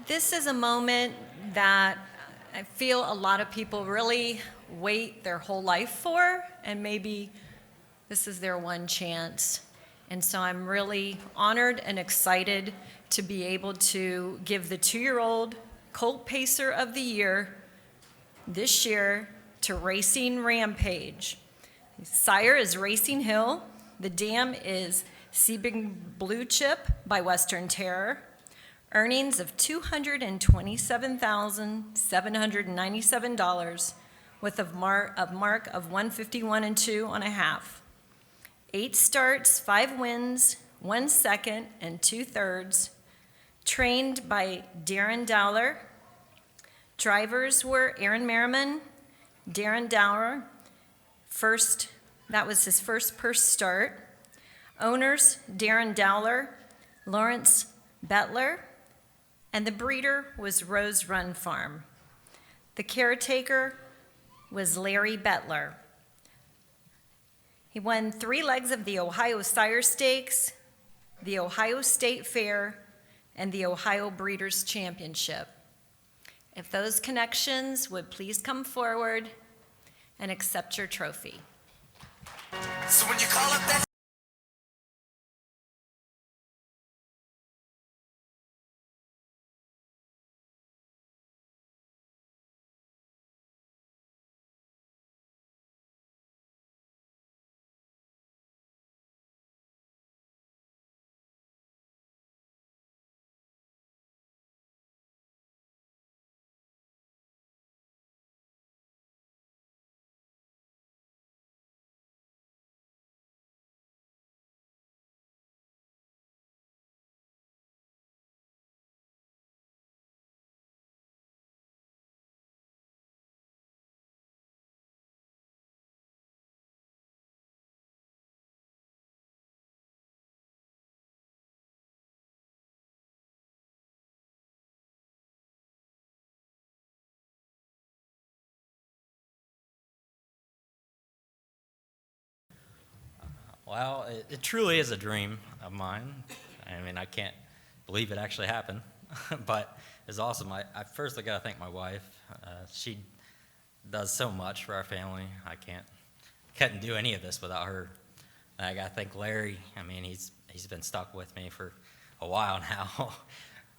This is a moment that I feel a lot of people really wait their whole life for, and maybe this is their one chance. And so I'm really honored and excited to be able to give the 2-year-old Colt Pacer of the Year this year to Racing Rampage. His sire is Racing Hill. The dam is Sebring Blue Chip by Western Terror. Earnings of $227,797 with a mark of 151 and 2.5. 8 starts, 5 wins, 1 second, and 2/3. Trained by Darren Dowler. Drivers were Aaron Merriman, Darren Dowler. That was his first purse start. Owners, Darren Dowler, Lawrence Bettler, and the breeder was Rose Run Farm. The caretaker was Larry Bettler. He won 3 legs of the Ohio Sire Stakes, the Ohio State Fair, and the Ohio Breeders' Championship. If those connections would please come forward and accept your trophy. So when you call up that Well, it truly is a dream of mine. I mean, I can't believe it actually happened, but it's awesome. I first got to thank my wife. She does so much for our family. I couldn't do any of this without her. And I got to thank Larry. I mean, he's been stuck with me for a while now,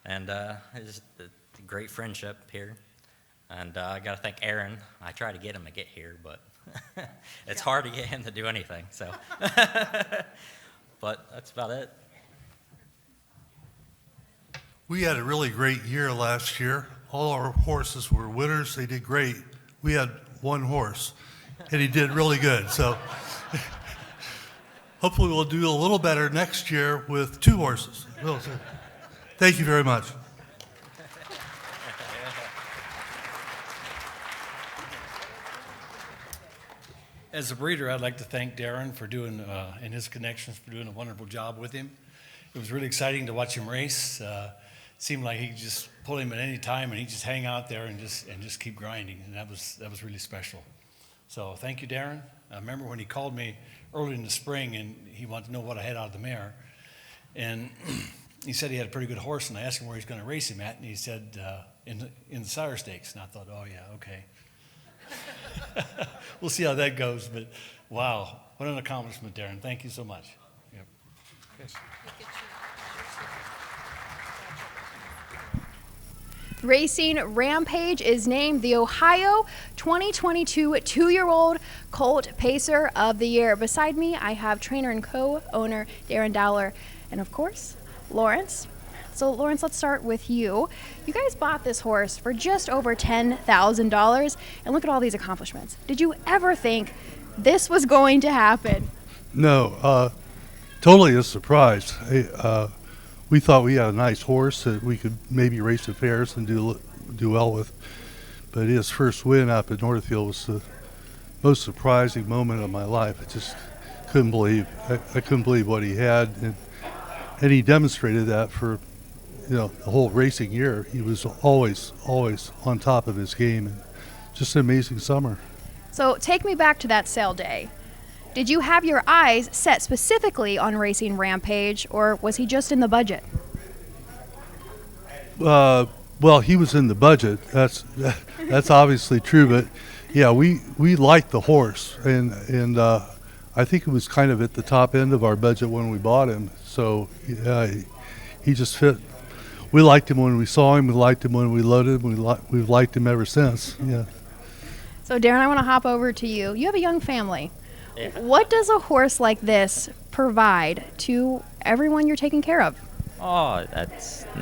and it's a great friendship here. And I got to thank Aaron. I tried to get him to get here, but it's hard to get him to do anything. So, but that's about it. We had a really great year last year. All our horses were winners. They did great. We had one horse, and he did really good. So hopefully we'll do a little better next year with 2 horses. Thank you very much. As a breeder, I'd like to thank Darren for doing, and his connections for doing a wonderful job with him. It was really exciting to watch him race. It seemed like he could just pull him at any time, and he'd just hang out there and just keep grinding, and that was really special. So thank you, Darren. I remember when he called me early in the spring, and he wanted to know what I had out of the mare, and he said he had a pretty good horse, and I asked him where he's going to race him at, and he said in the Sire Stakes, and I thought, oh yeah, okay. We'll see how that goes, but wow, what an accomplishment, Darren. Thank you so much. Yep. Racing Rampage is named the Ohio 2022 2-year-old Colt Pacer of the Year. Beside me, I have trainer and co-owner Darren Dowler, and of course, Lawrence. So Lawrence, let's start with you. You guys bought this horse for just over $10,000, and look at all these accomplishments. Did you ever think this was going to happen? No, totally a surprise. We thought we had a nice horse that we could maybe race at fairs and do well with, but his first win up at Northfield was the most surprising moment of my life. I just couldn't believe. I couldn't believe what he had, and he demonstrated that for the whole racing year. He was always on top of his game, and just an amazing summer. So take me back to that sale day. Did you have your eyes set specifically on Racing Rampage, or was he just in the budget? Well, he was in the budget. That's obviously true, but yeah, we liked the horse, and I think it was kind of at the top end of our budget when we bought him. So he just fit. We liked him when we saw him. We liked him when we loaded him. We've liked him ever since. Yeah. So, Darren, I want to hop over to you. You have a young family. Yeah. What does a horse like this provide to everyone you're taking care of? Oh,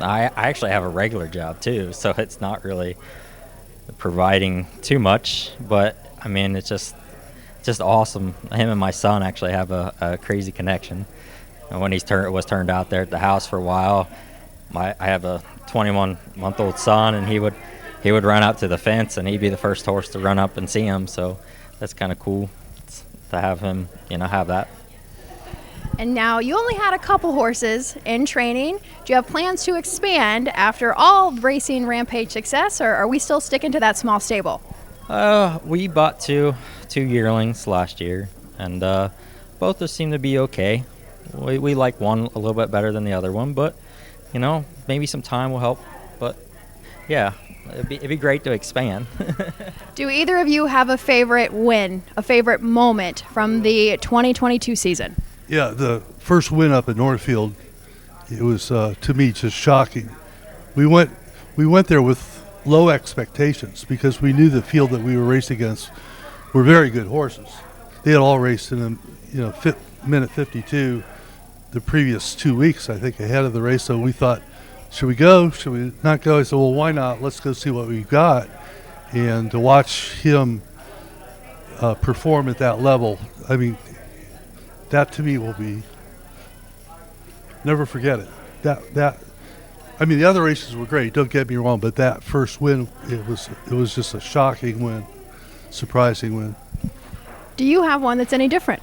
I actually have a regular job too, so it's not really providing too much, but I mean, it's just awesome. Him and my son actually have a crazy connection. And when was turned out there at the house for a while, I have a 21-month-old son, and he would run out to the fence, and he'd be the first horse to run up and see him. So that's kind of cool to have him, have that. And now you only had a couple horses in training. Do you have plans to expand after all racing Rampage success, or are we still sticking to that small stable? We bought two yearlings last year, and both of them seem to be okay. We like one a little bit better than the other one, but maybe some time will help. But yeah, it'd be great to expand. Do either of you have a favorite win, a favorite moment from the 2022 season? Yeah, the first win up at Northfield, it was to me just shocking. We went there with low expectations because we knew the field that we were racing against were very good horses. They had all raced in minute 52 the previous 2 weeks, I think, ahead of the race. So we thought, should we go? Should we not go? I said, well, why not? Let's go see what we've got. And to watch him perform at that level, I mean, that to me will be, never forget it. I mean, the other races were great, don't get me wrong, but that first win, it was just a shocking win, surprising win. Do you have one that's any different?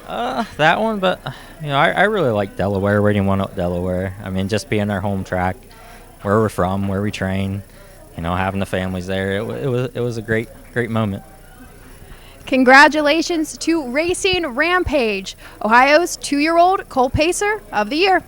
That one, but I really like Delaware, rating one up Delaware. I mean, just being our home track, where we're from, where we train, having the families there. It was a great moment. Congratulations to Racing Rampage, Ohio's 2-year-old colt pacer of the year.